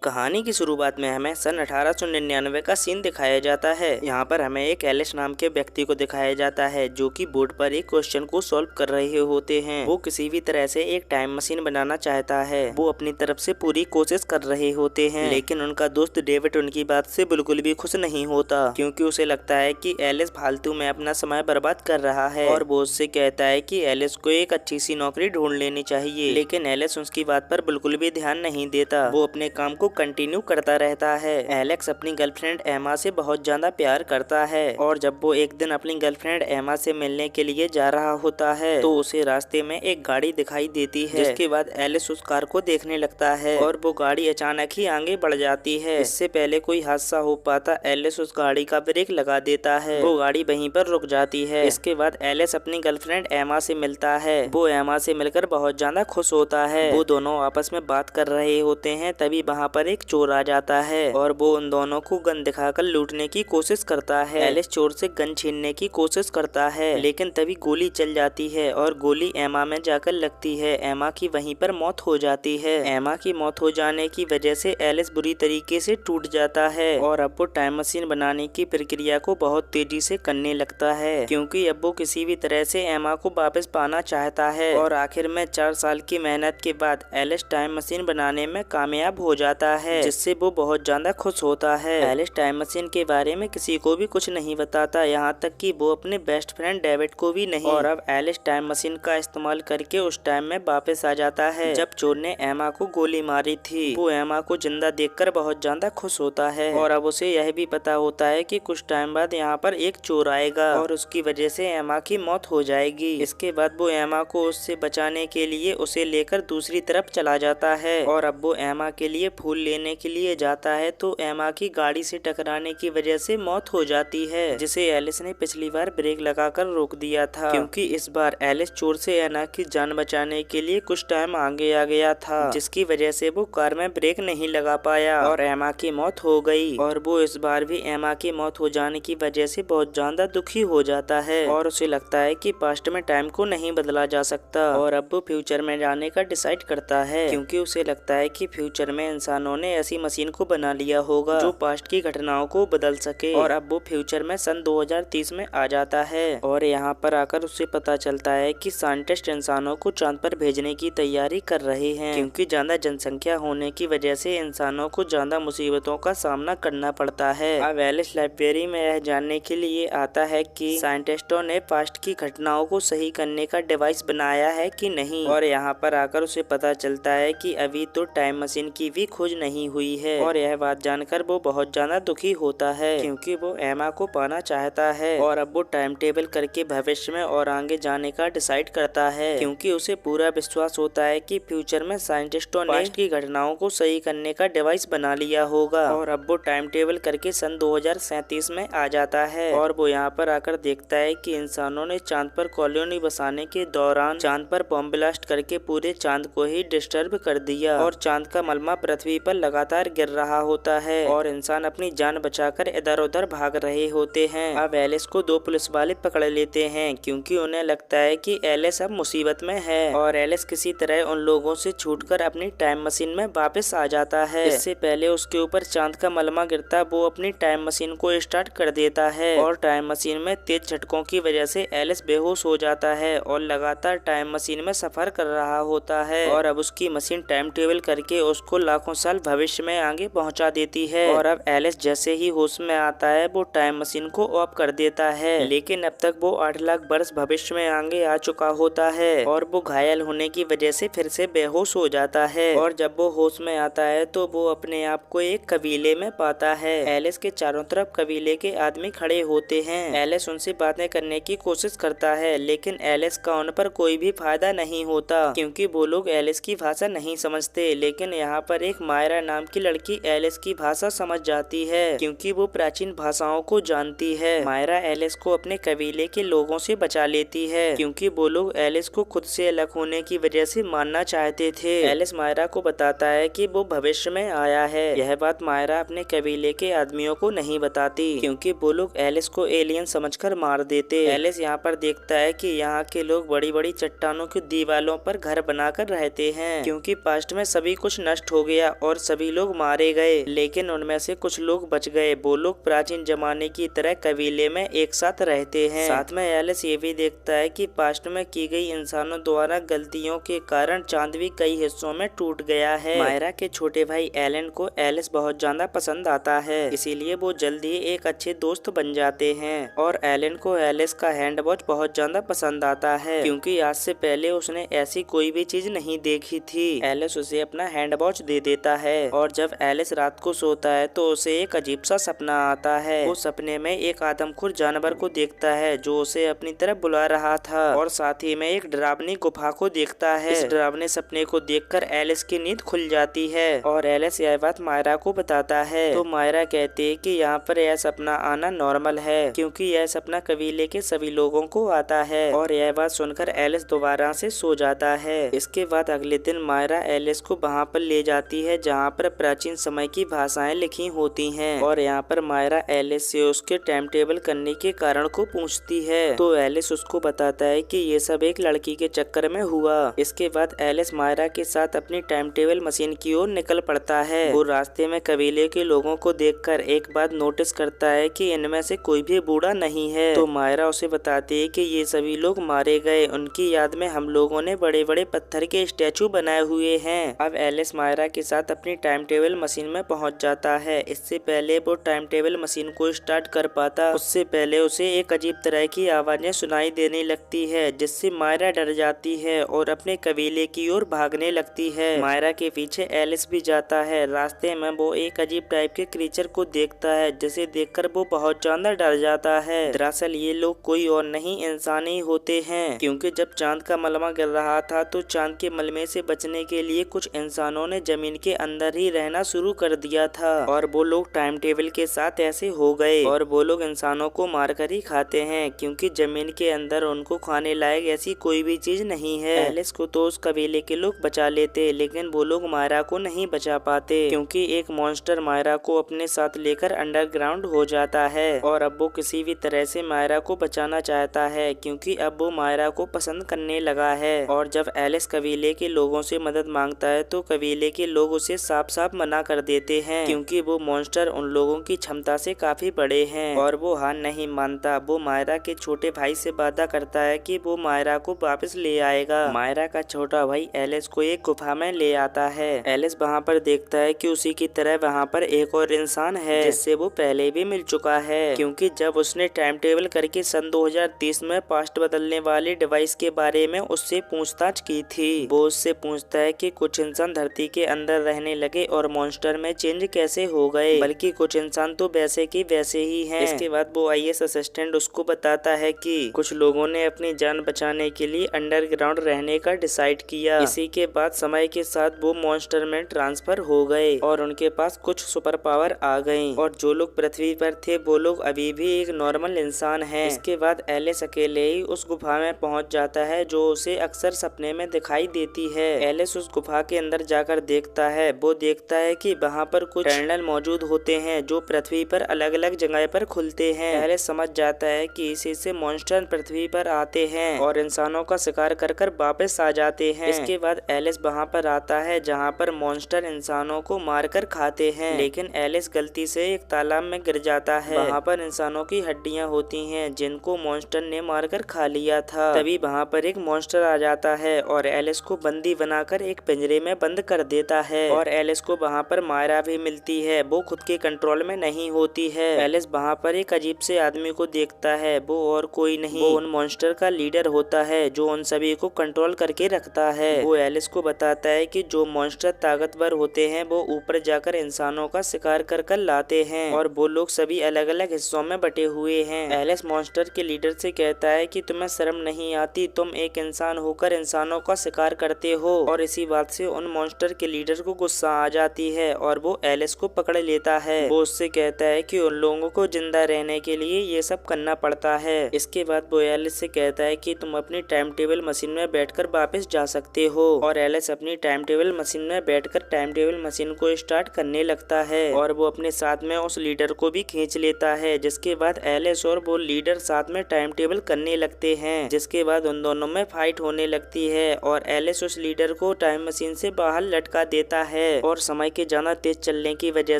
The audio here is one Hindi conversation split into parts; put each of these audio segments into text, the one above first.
कहानी की शुरुआत में हमें सन 1899 का सीन दिखाया जाता है। यहाँ पर हमें एक एलिस नाम के व्यक्ति को दिखाया जाता है जो कि बोर्ड पर एक क्वेश्चन को सॉल्व कर रहे होते हैं। वो किसी भी तरह से एक टाइम मशीन बनाना चाहता है। वो अपनी तरफ से पूरी कोशिश कर रहे होते हैं, लेकिन उनका दोस्त डेविड उनकी बात से बिल्कुल भी खुश नहीं होता, क्योंकि उसे लगता है कि एलिस फालतू में अपना समय बर्बाद कर रहा है और वो उससे कहता है कि एलिस को एक अच्छी सी नौकरी ढूंढ लेनी चाहिए। लेकिन एलिस उसकी बात पर बिल्कुल भी ध्यान नहीं देता। वो अपने काम को कंटिन्यू करता रहता है। एलेक्स अपनी गर्लफ्रेंड एमा से बहुत ज्यादा प्यार करता है और जब वो एक दिन अपनी गर्लफ्रेंड एमा से मिलने के लिए जा रहा होता है तो उसे रास्ते में एक गाड़ी दिखाई देती है, जिसके बाद एलिस उस कार को देखने लगता है और वो गाड़ी अचानक ही आगे बढ़ जाती है। इससे पहले कोई हादसा हो पाता एलिस उस गाड़ी का ब्रेक लगा देता है। वो गाड़ी वहीं पर रुक जाती है। इसके बाद एलिस अपनी गर्लफ्रेंड एमा से मिलता है। वो एमा से मिलकर बहुत ज्यादा खुश होता है। वो दोनों आपस में बात कर रहे होते हैं, तभी वहाँ पर एक चोर आ जाता है और वो उन दोनों को गन दिखाकर लूटने की कोशिश करता है। एलिस चोर से गन छीनने की कोशिश करता है, लेकिन तभी गोली चल जाती है और गोली एमा में जाकर लगती है। एमा की वहीं पर मौत हो जाती है। एमा की मौत हो जाने की वजह से एलिस बुरी तरीके से टूट जाता है और अब वो टाइम मशीन बनाने की प्रक्रिया को बहुत तेजी से करने लगता है, क्योंकि अब वो किसी भी तरह से एमा को वापस पाना चाहता है। और आखिर में 4 साल की मेहनत के बाद एलिस टाइम मशीन बनाने में कामयाब हो जाता है, जिससे वो बहुत ज्यादा खुश होता है। एलिस टाइम मशीन के बारे में किसी को भी कुछ नहीं बताता, यहाँ तक कि वो अपने बेस्ट फ्रेंड डेविड को भी नहीं। और अब एलिस टाइम मशीन का इस्तेमाल करके उस टाइम में वापस आ जाता है जब चोर ने एमा को गोली मारी थी। वो एमा को जिंदा देखकर बहुत ज्यादा खुश होता है और अब उसे यह भी पता होता है कि कुछ टाइम बाद यहाँ पर एक चोर आएगा और उसकी वजह से एमा की मौत हो जाएगी। इसके बाद वो एमा को उससे बचाने के लिए उसे लेकर दूसरी तरफ चला जाता है और अब वो एमा के लिए फूल लेने के लिए जाता है तो एमा की गाड़ी से टकराने की वजह से मौत हो जाती है, जिसे एलिस ने पिछली बार ब्रेक लगाकर रोक दिया था, क्योंकि इस बार एलिस चोर से एना की जान बचाने के लिए कुछ टाइम आगे आ गया था, जिसकी वजह से वो कार में ब्रेक नहीं लगा पाया और एमा की मौत हो गई। और वो इस बार भी एमा की मौत हो जाने की वजह से बहुत ज्यादा दुखी हो जाता है और उसे लगता है कि पास्ट में टाइम को नहीं बदला जा सकता और अब वो फ्यूचर में जाने का डिसाइड करता है, क्योंकि उसे लगता है कि फ्यूचर में इंसानों ने ऐसी मशीन को बना लिया होगा जो पास्ट की घटनाओं को बदल सके। और अब वो फ्यूचर में सन 2030 में आ जाता है और यहाँ पर आकर उसे पता चलता है कि साइंटिस्ट इंसानों को चांद पर भेजने की तैयारी कर रहे हैं, क्योंकि ज्यादा जनसंख्या होने की वजह से इंसानों को ज्यादा मुसीबतों का सामना करना पड़ता है। अब एलिस लाइब्रेरी में यह जानने के लिए आता है कि साइंटिस्टों ने पास्ट की घटनाओं को सही करने का डिवाइस बनाया है कि नहीं। और यहाँ पर आकर उसे पता चलता है कि अभी तो टाइम मशीन की भी खोज नहीं हुई है और यह बात जानकर वो बहुत ज्यादा दुखी होता है, क्योंकि वो एमा को पाना चाहता है। और अब वो टाइम टेबल करके भविष्य में और आगे जाने का डिसाइड करता है, क्योंकि उसे पूरा विश्वास होता है कि फ्यूचर में साइंटिस्टों ने पास्ट की घटनाओं को सही करने का डिवाइस बना लिया होगा। और अब वो टाइम टेबल करके सन 2037 में आ जाता है और वो यहाँ पर आकर देखता है कि इंसानों ने चांद पर कॉलोनी बसाने के दौरान चांद पर बॉम्ब ब्लास्ट करके पूरे चांद को ही डिस्टर्ब कर दिया और चांद का मलबा पृथ्वी पर लगातार गिर रहा होता है और इंसान अपनी जान बचाकर इधर उधर भाग रहे होते हैं। अब एलिस को 2 पुलिस वाले पकड़ लेते हैं, क्योंकि उन्हें लगता है कि एलिस अब मुसीबत में है और एलिस किसी तरह उन लोगों से छूटकर अपनी टाइम मशीन में वापस आ जाता है। इससे पहले उसके ऊपर चांद का मलबा गिरता वो अपनी टाइम मशीन को स्टार्ट कर देता है और टाइम मशीन में तेज झटकों की वजह से एलिस बेहोश हो जाता है और लगातार टाइम मशीन में सफर कर रहा होता है। और अब उसकी मशीन टाइम टेबल करके उसको लाखों साल भविष्य में आगे पहुंचा देती है। और अब एलिस जैसे ही होश में आता है वो टाइम मशीन को ऑफ कर देता है, लेकिन अब तक वो 8 लाख वर्ष भविष्य में आगे आ चुका होता है और वो घायल होने की वजह से फिर से बेहोश हो जाता है। और जब वो होश में आता है तो वो अपने आप को एक कबीले में पाता है। एलिस के चारों तरफ कबीले के आदमी खड़े होते हैं। एलिस उनसे बातें करने की कोशिश करता है, लेकिन एलिस का उन पर कोई भी फायदा नहीं होता, क्योंकि वो लोग एलिस की भाषा नहीं समझते। लेकिन यहाँ पर एक मायरा नाम की लड़की एलिस की भाषा समझ जाती है, क्योंकि वो प्राचीन भाषाओं को जानती है। मायरा एलिस को अपने कबीले के लोगों से बचा लेती है, क्योंकि वो लोग एलिस को खुद से अलग होने की वजह से मारना चाहते थे। एलिस मायरा को बताता है कि वो भविष्य में आया है। यह बात मायरा अपने कबीले के आदमियों को नहीं बताती, क्योंकि वो लोग एलिस को एलियन समझकर मार देते। एलिस यहाँ पर देखता है कि यहाँ के लोग बड़ी बड़ी चट्टानों की दीवारों पर घर बनाकर रहते हैं, क्योंकि पास्ट में सभी कुछ नष्ट हो गया और और सभी लोग मारे गए, लेकिन उनमें से कुछ लोग बच गए। वो लोग प्राचीन जमाने की तरह कबीले में एक साथ रहते हैं। साथ में एलिस ये भी देखता है कि पास्ट में की गई इंसानों द्वारा गलतियों के कारण चांद भी कई हिस्सों में टूट गया है। मायरा के छोटे भाई एलन को एलिस बहुत ज्यादा पसंद आता है, इसीलिए वो जल्द ही एक अच्छे दोस्त बन जाते हैं। और एलन को एलिस का हैंड वॉच बहुत ज्यादा पसंद आता है, क्योंकि आज से पहले उसने ऐसी कोई भी चीज नहीं देखी थी। एलिस उसे अपना हैंड वॉच दे देता है और जब एलिस रात को सोता है तो उसे एक अजीब सा सपना आता है। वो सपने में एक आदमखोर जानवर को देखता है जो उसे अपनी तरफ बुला रहा था, और साथ ही में एक डरावनी गुफा को देखता है। इस डरावने सपने को देखकर एलिस की नींद खुल जाती है और एलिस यह बात मायरा को बताता है। तो मायरा कहती है कि यहाँ पर यह सपना आना नॉर्मल है, क्योंकि यह सपना कबीले के सभी लोगों को आता है। और यह बात सुनकर एलिस दोबारा से सो जाता है। इसके बाद अगले दिन मायरा एलिस को वहाँ पर ले जाती है जहाँ पर प्राचीन समय की भाषाएं लिखी होती हैं, और यहाँ पर मायरा एलिस से उसके टाइम टेबल करने के कारण को पूछती है। तो एलिस उसको बताता है कि ये सब एक लड़की के चक्कर में हुआ। इसके बाद एलिस मायरा के साथ अपनी टाइम टेबल मशीन की ओर निकल पड़ता है। वो रास्ते में कबीले के लोगों को देखकर एक बात नोटिस करता है कि इनमें से कोई भी बूढ़ा नहीं है। तो मायरा उसे बताती है कि ये सभी लोग मारे गए, उनकी याद में हम लोगों ने बड़े बड़े पत्थर के स्टैचू बनाए हुए हैं। अब एलिस मायरा के साथ अपनी टाइम टेबल मशीन में पहुंच जाता है। इससे पहले वो टाइम टेबल मशीन को स्टार्ट कर पाता, उससे पहले उसे एक अजीब तरह की आवाजें सुनाई देने लगती है, जिससे मायरा डर जाती है और अपने कबीले की ओर भागने लगती है। मायरा के पीछे एलिस भी जाता है। रास्ते में वो एक अजीब टाइप के क्रीचर को देखता है, जिसे देखकर वो बहुत ज्यादा डर जाता है। दरअसल ये लोग कोई और नहीं इंसान ही होते हैं, क्योंकि जब चांद का मलबा गिर रहा था तो चांद के मलबे से बचने के लिए कुछ इंसानों ने जमीन के अंदर ही रहना शुरू कर दिया था, और वो लोग टाइम टेबल के साथ ऐसे हो गए। और वो लोग इंसानों को मारकर ही खाते हैं, क्योंकि जमीन के अंदर उनको खाने लायक ऐसी कोई भी चीज नहीं है। एलिस को तो उस कबीले के लोग बचा लेते, लेकिन वो लोग मायरा को नहीं बचा पाते, क्योंकि एक मॉन्स्टर मायरा को अपने साथ लेकर अंडरग्राउंड हो जाता है। और अब वो किसी भी तरह से मायरा को बचाना चाहता है, क्योंकि अब वो मायरा को पसंद करने लगा है। और जब एलिस कबीले के लोगों से मदद मांगता है तो कबीले के लोग उसे साफ साफ मना कर देते हैं, क्योंकि वो मॉन्स्टर उन लोगों की क्षमता से काफी बड़े हैं। और वो हार नहीं मानता। वो मायरा के छोटे भाई से वादा करता है कि वो मायरा को वापस ले आएगा। मायरा का छोटा भाई एलिस को एक गुफा में ले आता है। एलिस वहाँ पर देखता है कि उसी की तरह वहाँ पर एक और इंसान है, जिससे वो पहले भी मिल चुका है, क्योंकि जब उसने टाइम टेबल करके सन 2030 में पास्ट बदलने वाले डिवाइस के बारे में उससे पूछताछ की थी। वो उससे पूछता है कि कुछ इंसान धरती के अंदर रहने लगे और मॉन्स्टर में चेंज कैसे हो गए, बल्कि कुछ इंसान तो वैसे की वैसे ही हैं। इसके बाद वो आईएएस असिस्टेंट उसको बताता है कि कुछ लोगों ने अपनी जान बचाने के लिए अंडरग्राउंड रहने का डिसाइड किया। इसी के बाद समय के साथ वो मॉन्स्टर में ट्रांसफर हो गए और उनके पास कुछ सुपर पावर आ गई, और जो लोग पृथ्वी पर थे वो लोग अभी भी एक नॉर्मल इंसान है। इसके बाद एलिस अकेले ही उस गुफा में पहुंच जाता है जो उसे अक्सर सपने में दिखाई देती है। एलिस उस गुफा के अंदर जाकर देखता है। वो देखता है कि वहाँ पर कुछ टनल मौजूद होते हैं जो पृथ्वी पर अलग अलग जगह पर खुलते हैं। एलिस समझ जाता है कि इसी से मॉन्स्टर पृथ्वी पर आते हैं और इंसानों का शिकार कर कर वापस आ जाते हैं। इसके बाद एलिस वहाँ पर आता है जहाँ पर मॉन्स्टर इंसानों को मारकर खाते हैं, लेकिन एलिस गलती से एक तालाब में गिर जाता है। वहाँ पर इंसानों की हड्डियाँ होती हैं जिनको मॉन्स्टर ने मारकर खा लिया था। तभी वहाँ पर एक मॉन्स्टर आ जाता है और एलिस को बंदी बनाकर एक पिंजरे में बंद कर देता है। और एलिस को वहाँ पर मायरा भी मिलती है। वो खुद के कंट्रोल में नहीं होती है। एलिस वहाँ पर एक अजीब से आदमी को देखता है। वो और कोई नहीं, वो उन मॉन्स्टर का लीडर होता है जो उन सभी को कंट्रोल करके रखता है। वो एलिस को बताता है कि जो मॉन्स्टर ताकतवर होते हैं वो ऊपर जाकर इंसानों का शिकार कर कर लाते हैं, और वो लोग सभी अलग अलग हिस्सों में बटे हुए हैं। एलिस मॉन्स्टर के लीडर से कहता है कि तुम्हें शर्म नहीं आती, तुम एक इंसान होकर इंसानों का शिकार करते हो। और इसी बात से उन मॉन्स्टर के लीडर को गुस्सा आ जाती है और वो एलिस को पकड़ लेता है। वो उससे कहता है कि उन लोगों को जिंदा रहने के लिए ये सब करना पड़ता है। इसके बाद वो एलिस से कहता है कि तुम अपनी टाइम टेबल मशीन में बैठकर वापस जा सकते हो। और एलिस अपनी टाइम टेबल मशीन में बैठकर टाइम टेबल मशीन को स्टार्ट करने लगता है और वो अपने साथ में उस लीडर को भी खींच लेता है। जिसके बाद एलिस और वो लीडर साथ में टाइम टेबल करने लगते हैं, जिसके बाद उन दोनों में फाइट होने लगती है और एलिस उस लीडर को टाइम मशीन से बाहर लटका देता है। है और समय के ज्यादा तेज चलने की वजह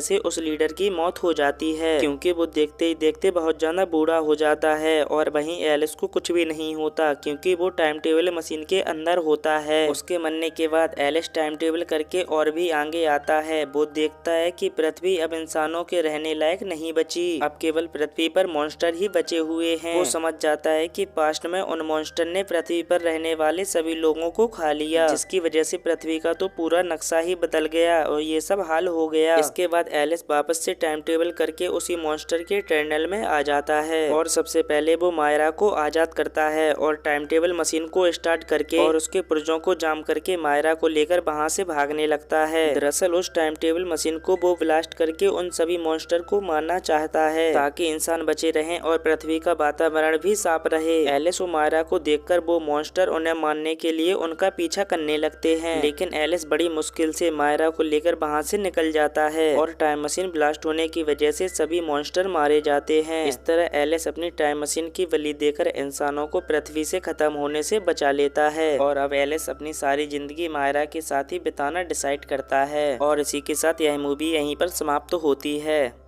से उस लीडर की मौत हो जाती है, क्योंकि वो देखते ही देखते बहुत ज्यादा बूढ़ा हो जाता है। और वहीं एलिस को कुछ भी नहीं होता क्योंकि वो टाइम टेबल मशीन के अंदर होता है। उसके मरने के बाद एलिस टाइम टेबल करके और भी आगे आता है। वो देखता है कि पृथ्वी अब इंसानों के रहने लायक नहीं बची, अब केवल पृथ्वी पर मॉन्स्टर ही बचे हुए हैं। वो समझ जाता है कि पास्ट में उन मॉन्स्टर ने पृथ्वी पर रहने वाले सभी लोगों को खा लिया, जिसकी वजह से पृथ्वी का तो पूरा नक्शा ही बदल गया और ये सब हाल हो गया। इसके बाद एलिस वापस से टाइम टेबल करके उसी मॉन्स्टर के टनल में आ जाता है और सबसे पहले वो मायरा को आजाद करता है और टाइम टेबल मशीन को स्टार्ट करके और उसके पुर्जों को जाम करके मायरा को लेकर वहाँ से भागने लगता है। दरअसल उस टाइम टेबल मशीन को वो ब्लास्ट करके उन सभी मॉन्स्टर को मारना चाहता है ताकि इंसान बचे रहें और पृथ्वी का वातावरण भी साफ रहे। एलिस और मायरा को देखकर वो मॉन्स्टर उन्हें मारने के लिए उनका पीछा करने लगते हैं, लेकिन एलिस बड़ी मुश्किल से मायरा को लेकर वहाँ से निकल जाता है और टाइम मशीन ब्लास्ट होने की वजह से सभी मॉन्स्टर मारे जाते हैं। इस तरह एलिस अपनी टाइम मशीन की बलि देकर इंसानों को पृथ्वी से खत्म होने से बचा लेता है और अब एलिस अपनी सारी जिंदगी मायरा के साथ ही बिताना डिसाइड करता है। और इसी के साथ यह मूवी यहीं पर समाप्त होती है।